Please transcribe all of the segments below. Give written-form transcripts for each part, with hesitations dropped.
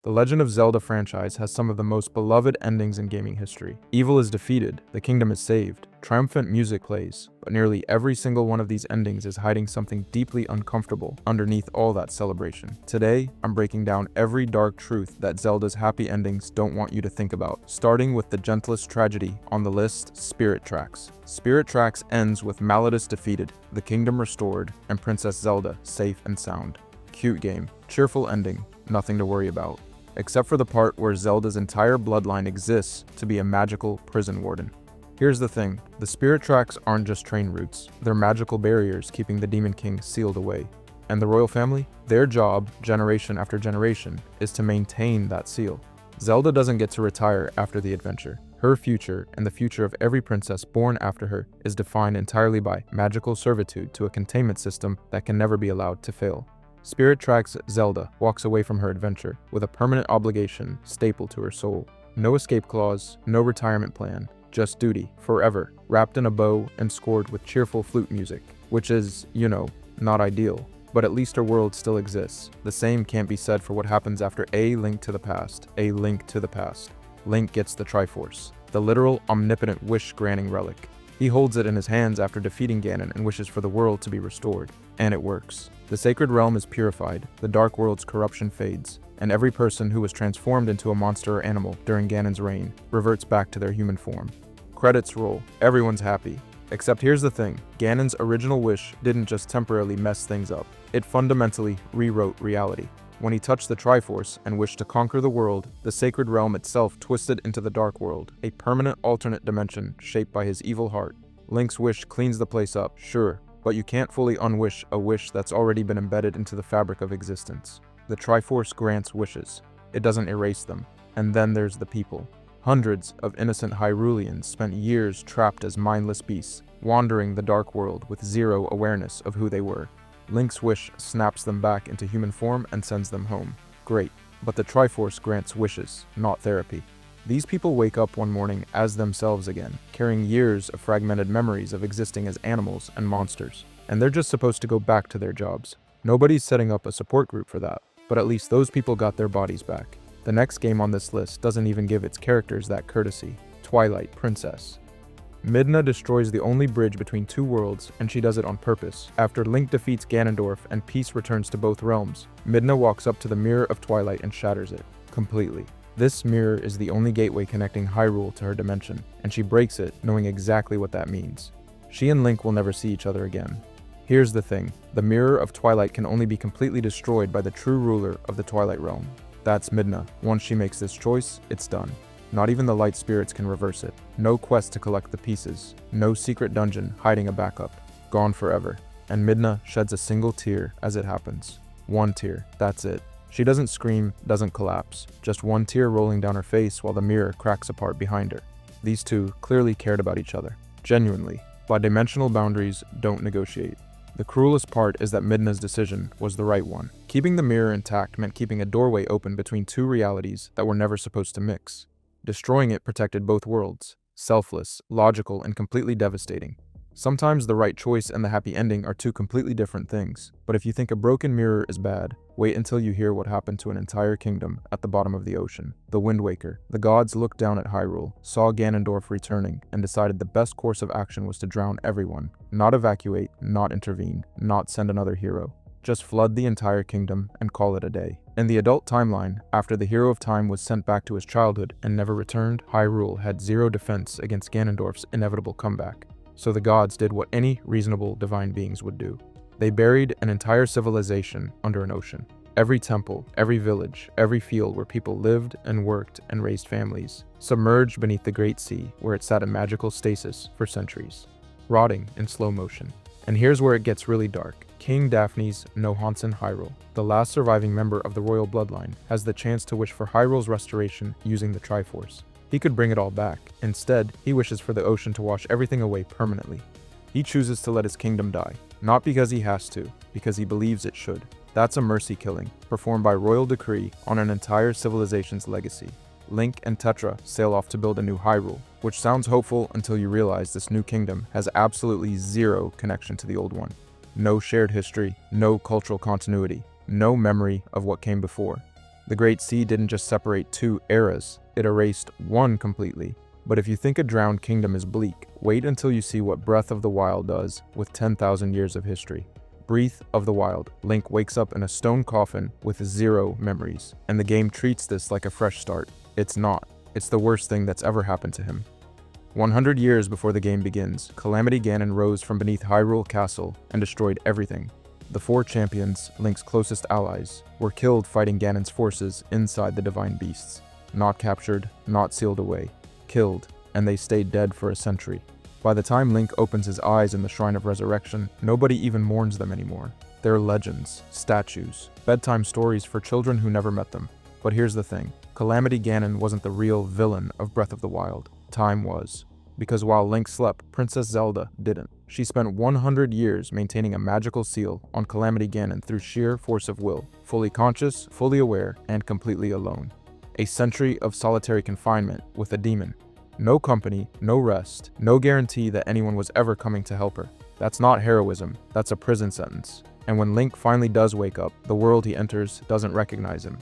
The Legend of Zelda franchise has some of the most beloved endings in gaming history. Evil is defeated, the kingdom is saved, triumphant music plays, but nearly every single one of these endings is hiding something deeply uncomfortable underneath all that celebration. Today, I'm breaking down every dark truth that Zelda's happy endings don't want you to think about, starting with the gentlest tragedy on the list, Spirit Tracks. Spirit Tracks ends with Malladus defeated, the kingdom restored, and Princess Zelda safe and sound. Cute game, cheerful ending, nothing to worry about. Except for the part where Zelda's entire bloodline exists to be a magical prison warden. Here's the thing, the Spirit Tracks aren't just train routes, they're magical barriers keeping the Demon King sealed away. And the royal family? Their job, generation after generation, is to maintain that seal. Zelda doesn't get to retire after the adventure. Her future, and the future of every princess born after her, is defined entirely by magical servitude to a containment system that can never be allowed to fail. Spirit Tracks Zelda walks away from her adventure with a permanent obligation stapled to her soul. No escape clause, no retirement plan, just duty, forever, wrapped in a bow and scored with cheerful flute music, which is, not ideal. But at least her world still exists. The same can't be said for what happens after A Link to the Past, A Link to the Past. Link gets the Triforce, the literal omnipotent wish-granting relic. He holds it in his hands after defeating Ganon and wishes for the world to be restored. And it works. The sacred realm is purified, the dark world's corruption fades, and every person who was transformed into a monster or animal during Ganon's reign reverts back to their human form. Credits roll, everyone's happy. Except here's the thing, Ganon's original wish didn't just temporarily mess things up, it fundamentally rewrote reality. When he touched the Triforce and wished to conquer the world, the sacred realm itself twisted into the dark world, a permanent alternate dimension shaped by his evil heart. Link's wish cleans the place up, sure, but you can't fully unwish a wish that's already been embedded into the fabric of existence. The Triforce grants wishes. It doesn't erase them. And then there's the people. Hundreds of innocent Hyruleans spent years trapped as mindless beasts, wandering the dark world with zero awareness of who they were. Link's wish snaps them back into human form and sends them home. Great, but the Triforce grants wishes, not therapy. These people wake up one morning as themselves again, carrying years of fragmented memories of existing as animals and monsters. And they're just supposed to go back to their jobs. Nobody's setting up a support group for that, but at least those people got their bodies back. The next game on this list doesn't even give its characters that courtesy. Twilight Princess. Midna destroys the only bridge between two worlds, and she does it on purpose. After Link defeats Ganondorf and peace returns to both realms, Midna walks up to the Mirror of Twilight and shatters it, completely. This mirror is the only gateway connecting Hyrule to her dimension, and she breaks it knowing exactly what that means. She and Link will never see each other again. Here's the thing, the Mirror of Twilight can only be completely destroyed by the true ruler of the Twilight Realm. That's Midna. Once she makes this choice, it's done. Not even the light spirits can reverse it. No quest to collect the pieces. No secret dungeon hiding a backup. Gone forever. And Midna sheds a single tear as it happens. One tear, that's it. She doesn't scream, doesn't collapse. Just one tear rolling down her face while the mirror cracks apart behind her. These two clearly cared about each other. Genuinely. By dimensional boundaries, don't negotiate. The cruelest part is that Midna's decision was the right one. Keeping the mirror intact meant keeping a doorway open between two realities that were never supposed to mix. Destroying it protected both worlds. Selfless, logical, and completely devastating. Sometimes the right choice and the happy ending are two completely different things. But if you think a broken mirror is bad, wait until you hear what happened to an entire kingdom at the bottom of the ocean. The Wind Waker. The gods looked down at Hyrule, saw Ganondorf returning, and decided the best course of action was to drown everyone. Not evacuate, not intervene, not send another hero. Just flood the entire kingdom and call it a day. In the adult timeline, after the Hero of Time was sent back to his childhood and never returned, Hyrule had zero defense against Ganondorf's inevitable comeback. So the gods did what any reasonable divine beings would do. They buried an entire civilization under an ocean. Every temple, every village, every field where people lived and worked and raised families, submerged beneath the Great Sea where it sat in magical stasis for centuries, rotting in slow motion. And here's where it gets really dark. King Daphne's Nohansen Hyrule, the last surviving member of the royal bloodline, has the chance to wish for Hyrule's restoration using the Triforce. He could bring it all back. Instead, he wishes for the ocean to wash everything away permanently. He chooses to let his kingdom die, not because he has to, because he believes it should. That's a mercy killing, performed by royal decree on an entire civilization's legacy. Link and Tetra sail off to build a new Hyrule, which sounds hopeful until you realize this new kingdom has absolutely zero connection to the old one. No shared history, no cultural continuity, no memory of what came before. The Great Sea didn't just separate two eras, it erased one completely. But if you think a drowned kingdom is bleak, wait until you see what Breath of the Wild does with 10,000 years of history. Breath of the Wild, Link wakes up in a stone coffin with 0 memories, and the game treats this like a fresh start. It's not. It's the worst thing that's ever happened to him. 100 years before the game begins, Calamity Ganon rose from beneath Hyrule Castle and destroyed everything. The 4 champions, Link's closest allies, were killed fighting Ganon's forces inside the Divine Beasts. Not captured, not sealed away. Killed, and they stayed dead for a century. By the time Link opens his eyes in the Shrine of Resurrection, nobody even mourns them anymore. They're legends, statues, bedtime stories for children who never met them. But here's the thing, Calamity Ganon wasn't the real villain of Breath of the Wild. Time was. Because while Link slept, Princess Zelda didn't. She spent 100 years maintaining a magical seal on Calamity Ganon through sheer force of will, fully conscious, fully aware, and completely alone. A century of solitary confinement with a demon. No company, no rest, no guarantee that anyone was ever coming to help her. That's not heroism, that's a prison sentence. And when Link finally does wake up, the world he enters doesn't recognize him.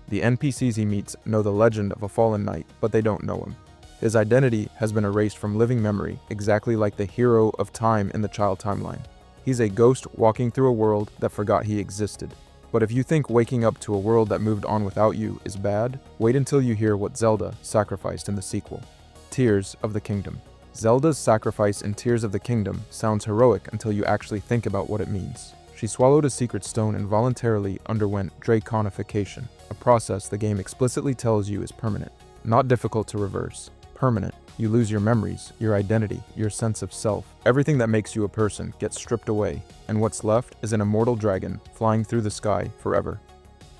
The NPCs he meets know the legend of a fallen knight, but they don't know him. His identity has been erased from living memory, exactly like the hero of time in the child timeline. He's a ghost walking through a world that forgot he existed. But if you think waking up to a world that moved on without you is bad, wait until you hear what Zelda sacrificed in the sequel. Tears of the Kingdom. Zelda's sacrifice in Tears of the Kingdom sounds heroic until you actually think about what it means. She swallowed a secret stone and voluntarily underwent draconification, a process the game explicitly tells you is permanent. Not difficult to reverse. Permanent. You lose your memories, your identity, your sense of self. Everything that makes you a person gets stripped away, and what's left is an immortal dragon flying through the sky forever.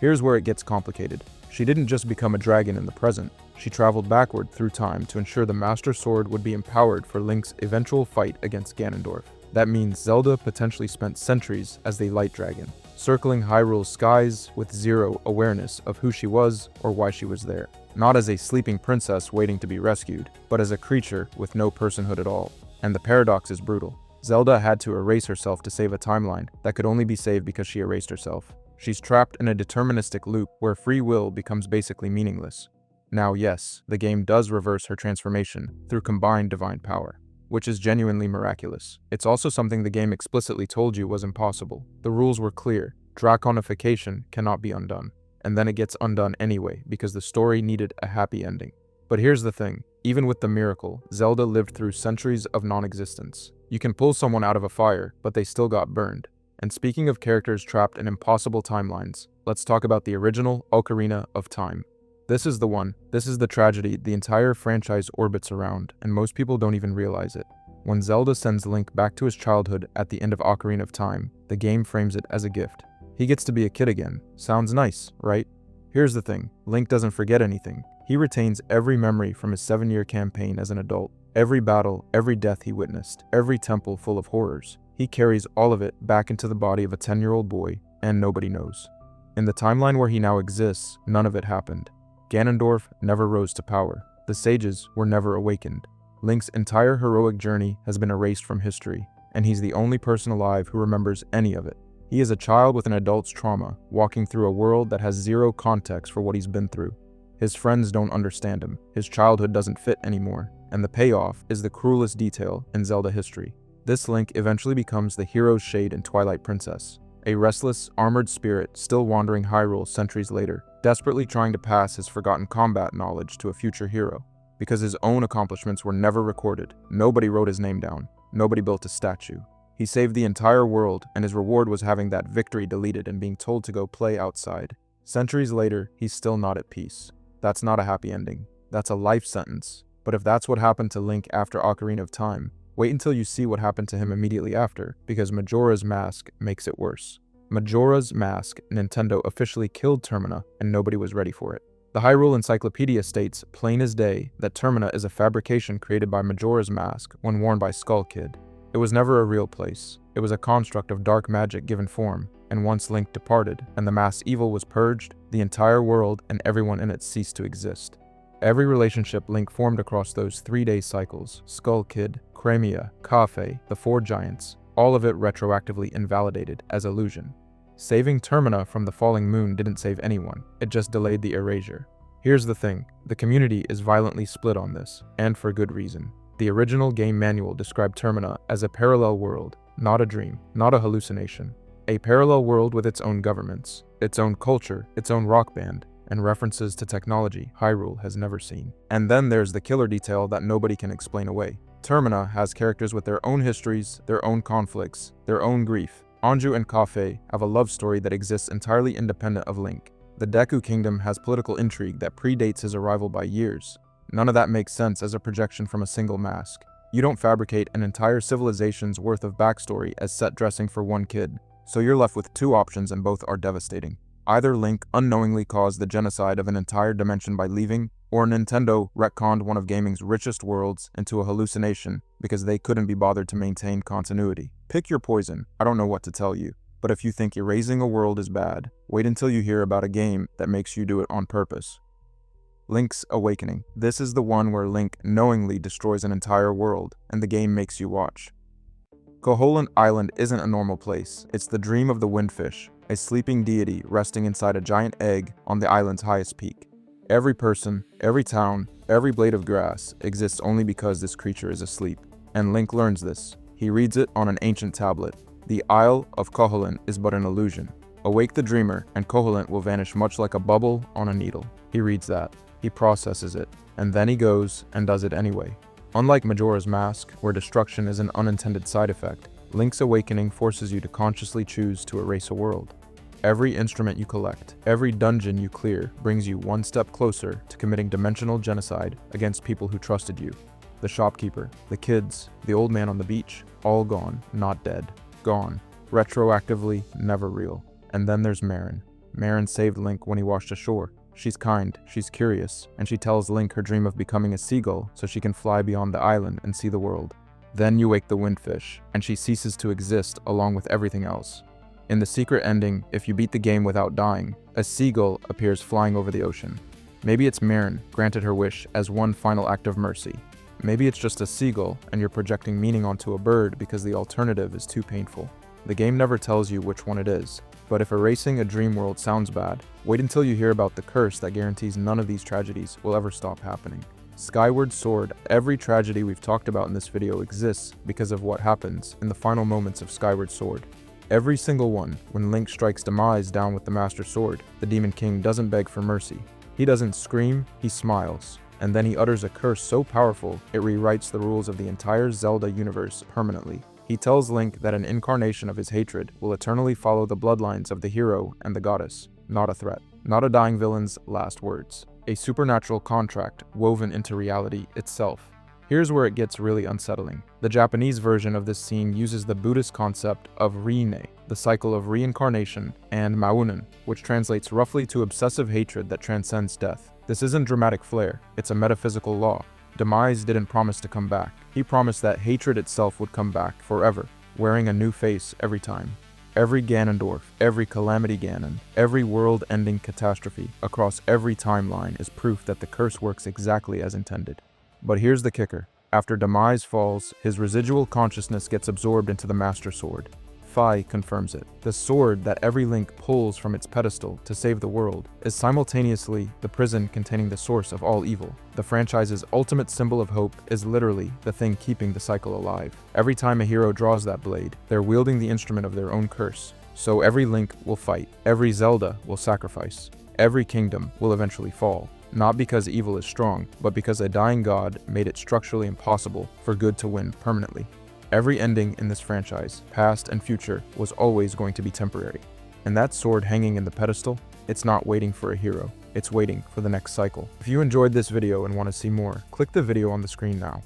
Here's where it gets complicated. She didn't just become a dragon in the present, she traveled backward through time to ensure the Master Sword would be empowered for Link's eventual fight against Ganondorf. That means Zelda potentially spent centuries as the Light Dragon, circling Hyrule's skies with 0 awareness of who she was or why she was there. Not as a sleeping princess waiting to be rescued, but as a creature with no personhood at all. And the paradox is brutal. Zelda had to erase herself to save a timeline that could only be saved because she erased herself. She's trapped in a deterministic loop where free will becomes basically meaningless. Now yes, the game does reverse her transformation through combined divine power, which is genuinely miraculous. It's also something the game explicitly told you was impossible. The rules were clear. Draconification cannot be undone. And then it gets undone anyway because the story needed a happy ending. But here's the thing, even with the miracle, Zelda lived through centuries of non-existence. You can pull someone out of a fire, but they still got burned. And speaking of characters trapped in impossible timelines, let's talk about the original Ocarina of Time. This is the one. This is the tragedy the entire franchise orbits around, and most people don't even realize it. When Zelda sends Link back to his childhood at the end of Ocarina of Time, the game frames it as a gift. He gets to be a kid again. Sounds nice, right? Here's the thing, Link doesn't forget anything. He retains every memory from his 7-year campaign as an adult. Every battle, every death he witnessed, every temple full of horrors. He carries all of it back into the body of a 10-year-old boy, and nobody knows. In the timeline where he now exists, none of it happened. Ganondorf never rose to power. The sages were never awakened. Link's entire heroic journey has been erased from history, and he's the only person alive who remembers any of it. He is a child with an adult's trauma, walking through a world that has 0 context for what he's been through. His friends don't understand him, his childhood doesn't fit anymore, and the payoff is the cruelest detail in Zelda history. This Link eventually becomes the hero's shade in Twilight Princess, a restless, armored spirit still wandering Hyrule centuries later, desperately trying to pass his forgotten combat knowledge to a future hero. Because his own accomplishments were never recorded, nobody wrote his name down, nobody built a statue. He saved the entire world, and his reward was having that victory deleted and being told to go play outside. Centuries later, he's still not at peace. That's not a happy ending. That's a life sentence. But if that's what happened to Link after Ocarina of Time, wait until you see what happened to him immediately after, because Majora's Mask makes it worse. Majora's Mask, Nintendo officially killed Termina, and nobody was ready for it. The Hyrule Encyclopedia states, plain as day, that Termina is a fabrication created by Majora's Mask when worn by Skull Kid. It was never a real place. It was a construct of dark magic given form, and once Link departed and the mask's evil was purged, the entire world and everyone in it ceased to exist. Every relationship Link formed across those 3-day cycles, Skull Kid, Crimea, Kafei, the 4 Giants, all of it retroactively invalidated as illusion. Saving Termina from the falling moon didn't save anyone, it just delayed the erasure. Here's the thing, the community is violently split on this, and for good reason. The original game manual described Termina as a parallel world, not a dream, not a hallucination. A parallel world with its own governments, its own culture, its own rock band, and references to technology Hyrule has never seen. And then there's the killer detail that nobody can explain away. Termina has characters with their own histories, their own conflicts, their own grief. Anju and Kafei have a love story that exists entirely independent of Link. The Deku Kingdom has political intrigue that predates his arrival by years. None of that makes sense as a projection from a single mask. You don't fabricate an entire civilization's worth of backstory as set dressing for one kid. So you're left with two options and both are devastating. Either Link unknowingly caused the genocide of an entire dimension by leaving, or Nintendo retconned one of gaming's richest worlds into a hallucination because they couldn't be bothered to maintain continuity. Pick your poison, I don't know what to tell you. But if you think erasing a world is bad, wait until you hear about a game that makes you do it on purpose. Link's Awakening. This is the one where Link knowingly destroys an entire world, and the game makes you watch. Koholint Island isn't a normal place, it's the dream of the Windfish, a sleeping deity resting inside a giant egg on the island's highest peak. Every person, every town, every blade of grass exists only because this creature is asleep. And Link learns this. He reads it on an ancient tablet. The Isle of Koholint is but an illusion. Awake the dreamer, and Koholint will vanish much like a bubble on a needle. He reads that. He processes it. And then he goes and does it anyway. Unlike Majora's Mask, where destruction is an unintended side effect, Link's Awakening forces you to consciously choose to erase a world. Every instrument you collect, every dungeon you clear brings you one step closer to committing dimensional genocide against people who trusted you. The shopkeeper, the kids, the old man on the beach, all gone, not dead. Gone. Retroactively, never real. And then there's Marin. Marin saved Link when he washed ashore. She's kind, she's curious, and she tells Link her dream of becoming a seagull so she can fly beyond the island and see the world. Then you wake the Windfish, and she ceases to exist along with everything else. In the secret ending, if you beat the game without dying, a seagull appears flying over the ocean. Maybe it's Marin granted her wish as one final act of mercy. Maybe it's just a seagull and you're projecting meaning onto a bird because the alternative is too painful. The game never tells you which one it is, but if erasing a dream world sounds bad, wait until you hear about the curse that guarantees none of these tragedies will ever stop happening. Skyward Sword, every tragedy we've talked about in this video exists because of what happens in the final moments of Skyward Sword. Every single one, when Link strikes Demise down with the Master Sword, the Demon King doesn't beg for mercy. He doesn't scream, he smiles. And then he utters a curse so powerful, it rewrites the rules of the entire Zelda universe permanently. He tells Link that an incarnation of his hatred will eternally follow the bloodlines of the hero and the goddess. Not a threat. Not a dying villain's last words. A supernatural contract woven into reality itself. Here's where it gets really unsettling. The Japanese version of this scene uses the Buddhist concept of Rin-ne, the cycle of reincarnation, and Maunen, which translates roughly to obsessive hatred that transcends death. This isn't dramatic flair, it's a metaphysical law. Demise didn't promise to come back. He promised that hatred itself would come back forever, wearing a new face every time. Every Ganondorf, every Calamity Ganon, every world-ending catastrophe across every timeline is proof that the curse works exactly as intended. But here's the kicker. After Demise falls, his residual consciousness gets absorbed into the Master Sword. Fi confirms it. The sword that every Link pulls from its pedestal to save the world is simultaneously the prison containing the source of all evil. The franchise's ultimate symbol of hope is literally the thing keeping the cycle alive. Every time a hero draws that blade, they're wielding the instrument of their own curse. So every Link will fight, every Zelda will sacrifice, every kingdom will eventually fall. Not because evil is strong, but because a dying god made it structurally impossible for good to win permanently. Every ending in this franchise, past and future, was always going to be temporary. And that sword hanging in the pedestal, it's not waiting for a hero, it's waiting for the next cycle. If you enjoyed this video and want to see more, click the video on the screen now.